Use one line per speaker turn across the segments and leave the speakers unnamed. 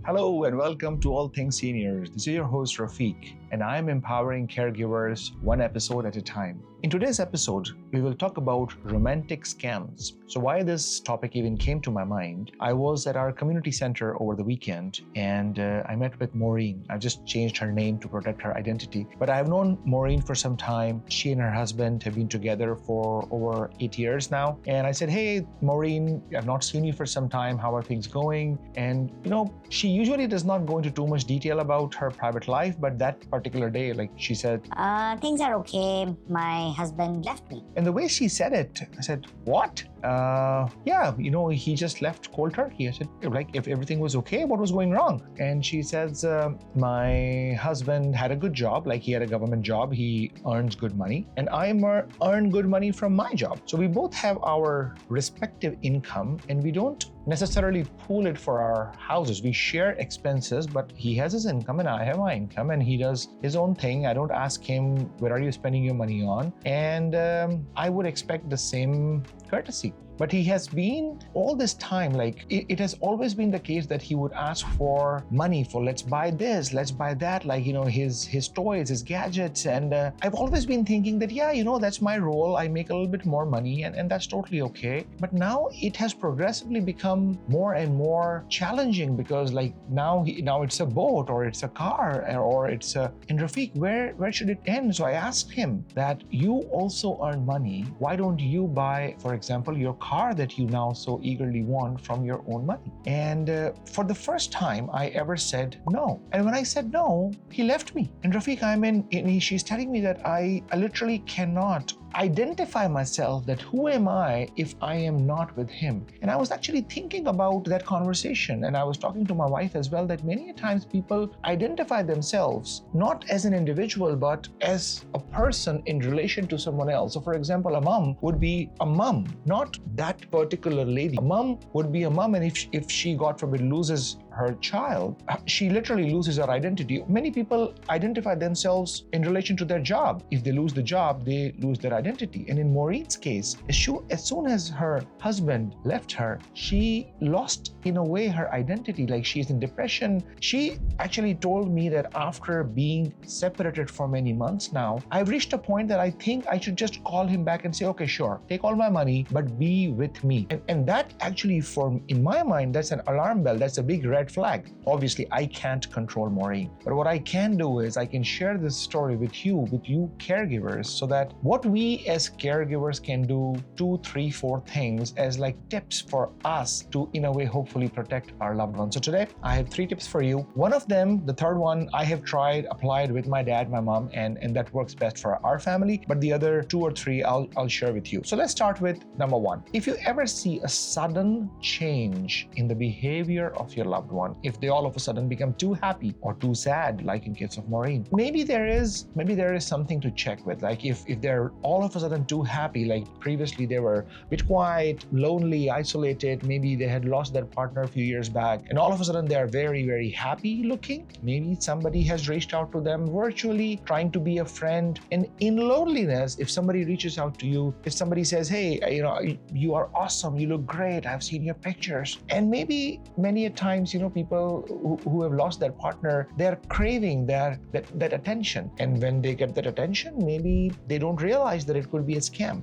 Hello and welcome to All Things Seniors. This is your host Rafiq, and I am empowering caregivers one episode at a time. In today's episode, we will talk about romantic scams. So why this topic even came to my mind, I was at our community center over the weekend and I met with Maureen. I just changed her name to protect her identity, but I have known Maureen for some time. She and her husband have been together for over 8 years now. And I said, hey, Maureen, I've not seen you for some time. How are things going? And she usually does not go into too much detail about her private life, but that particular day, like she said,
things are okay. My husband left me.
And the way she said it, I said, what? He just left cold turkey. I said, if everything was okay, what was going wrong? And she says, my husband had a good job, he had a government job, he earns good money, and I earn good money from my job. So we both have our respective income, and we don't necessarily pool it for our houses. We share expenses, but he has his income and I have my income, and he does his own thing. I don't ask him, what are you spending your money on? And I would expect the same courtesy. But he has been all this time, it has always been the case that he would ask for money for, let's buy this, let's buy that, his toys, his gadgets. And I've always been thinking that, that's my role. I make a little bit more money and that's totally okay. But now it has progressively become more and more challenging because now it's a boat or it's a car or it's and Rafiq, where should it end? So I asked him that you also earn money. Why don't you buy, for example, your car that you now so eagerly want from your own money? And for the first time, I ever said no. And when I said no, he left me. And Rafiq, she's telling me that I literally cannot identify myself, that who am I if I am not with him? And I was actually thinking about that conversation, and I was talking to my wife as well, that many times people identify themselves not as an individual but as a person in relation to someone else. So for example, a mom would be a mom, not that particular lady. A mom would be a mom, and if she, God forbid, loses her child, she literally loses her identity. Many people identify themselves in relation to their job. If they lose the job, they lose their identity. And in Maureen's case, as soon as her husband left her, she lost, in a way, her identity. She's in depression. She actually told me that after being separated for many months now, I've reached a point that I think I should just call him back and say, okay, sure, take all my money, but be with me. And that actually, in my mind, that's an alarm bell. That's a big red flag. Obviously, I can't control Maureen, but what I can do is I can share this story with you caregivers, so that what we as caregivers can do 2, 3, 4 things as tips for us to, in a way, hopefully protect our loved ones. So today I have 3 tips for you. One of them, the third one, I have applied with my dad, my mom, and that works best for our family. But the other 2 or 3 I'll share with you. So let's start with number 1. If you ever see a sudden change in the behavior of your loved one, if they all of a sudden become too happy or too sad, like in case of Maureen, maybe there is something to check with. If they're all of a sudden too happy, previously they were a bit quiet, lonely, isolated, maybe they had lost their partner a few years back, and all of a sudden they are very, very happy looking. Maybe somebody has reached out to them virtually, trying to be a friend. And in loneliness, if somebody reaches out to you, if somebody says, hey, you are awesome, you look great, I've seen your pictures. And maybe many a times, people who have lost their partner, they're craving that attention. And when they get that attention, maybe they don't realize that it could be a scam.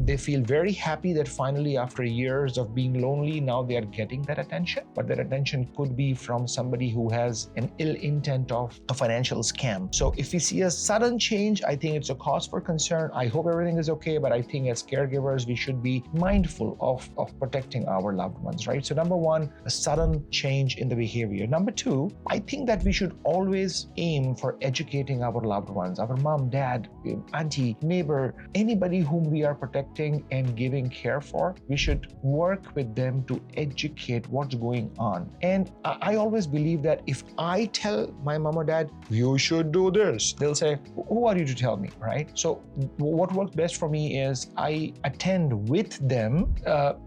They feel very happy that finally, after years of being lonely, now they are getting that attention. But that attention could be from somebody who has an ill intent of a financial scam. So if we see a sudden change, I think it's a cause for concern. I hope everything is okay, but I think as caregivers, we should be mindful of protecting our loved ones, right? So number 1, a sudden change in the behavior. Number 2, I think that we should always aim for educating our loved ones, our mom, dad, auntie, neighbor, anybody whom we are protecting and giving care for. We should work with them to educate what's going on. And I always believe that if I tell my mom or dad, you should do this, they'll say, who are you to tell me, right? So what works best for me is I attend with them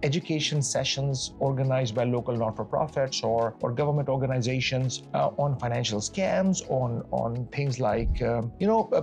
education sessions organized by local not-for-profits or for government organizations on financial scams, on things like,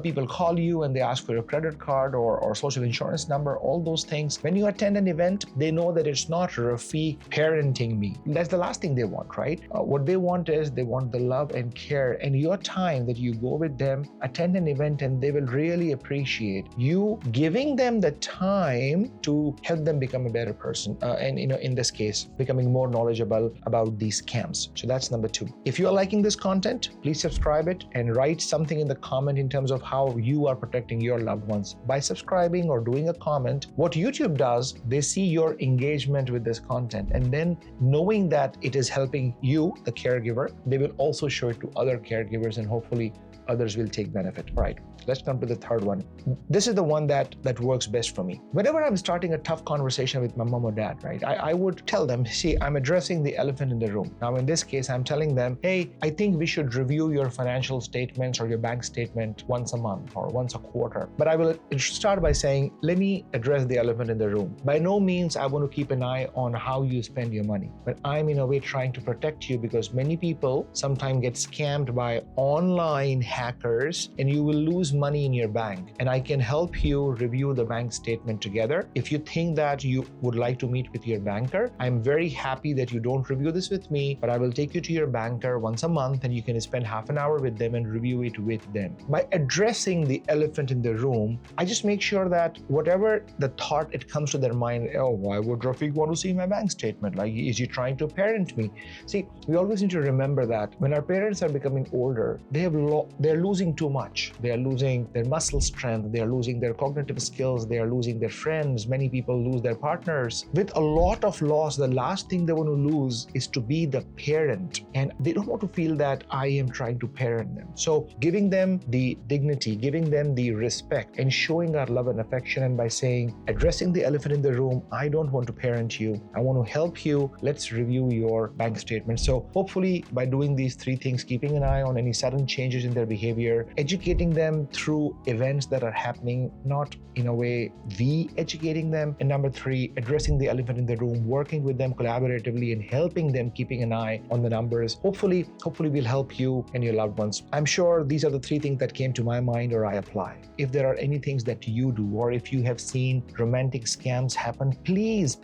people call you and they ask for your credit card or social insurance number, all those things. When you attend an event, they know that it's not Rafiq parenting me. That's the last thing they want, right? What they want is they want the love and care and your time that you go with them, attend an event, and they will really appreciate you giving them the time to help them become a better person. And in this case, becoming more knowledgeable about these scams. So that's number 2. If you are liking this content, please subscribe it and write something in the comment in terms of how you are protecting your loved ones. By subscribing or doing a comment, what YouTube does, they see your engagement with this content, and then knowing that it is helping you, the caregiver, they will also show it to other caregivers, and hopefully others will take benefit. All right, let's come to the third one. This is the one that works best for me. Whenever I'm starting a tough conversation with my mom or dad, right, I would tell them, see, I'm addressing the elephant in the room. Now, in this case, I'm telling them, hey, I think we should review your financial statements or your bank statement once a month or once a quarter. But I will start by saying, let me address the elephant in the room. By no means I want to keep an eye on how you spend your money, but I'm in a way trying to protect you, because many people sometimes get scammed by online hackers and you will lose money in your bank. And I can help you review the bank statement together. If you think that you would like to meet with your banker, I'm very happy that you don't review this with me, but I will take you to your banker once a month and you can spend half an hour with them and review it with them. By addressing the elephant in the room, I just make sure that whatever the thought it comes to their mind, oh, why would Rafiq want to see my bank statement? Like, is he trying to parent me? See, we always need to remember that when our parents are becoming older, they're losing too much. They are losing their muscle strength. They are losing their cognitive skills. They are losing their friends. Many people lose their partners. With a lot of loss, the last thing they want to lose is to be the parent. And they don't want to feel that I am trying to parent them. So giving them the dignity, giving them the respect, and showing our love and affection, and by saying, addressing the elephant in the room, I don't want to parent you. I want to help you. Let's review your bank statement. So hopefully by doing these 3 things, keeping an eye on any sudden changes in their behavior, educating them through events that are happening, not in a way we educating them. And number 3, addressing the elephant in the room, working with them collaboratively and helping them, keeping an eye on the numbers. Hopefully we'll help you and your loved ones. I'm sure these are the 3 things that came to my mind or I apply. If there are any things that you do, or if you have seen romantic scams happen, please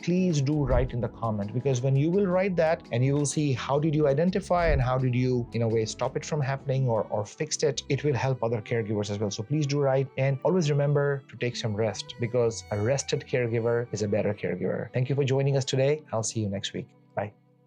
do write in the comment, because when you will write that and you will see how did you identify and how did you, in a way, stop it from happening or fixed it, it will help other caregivers as well. So please do write, and always remember to take some rest, because a rested caregiver is a better caregiver. Thank you for joining us today. I'll see you next week. Bye.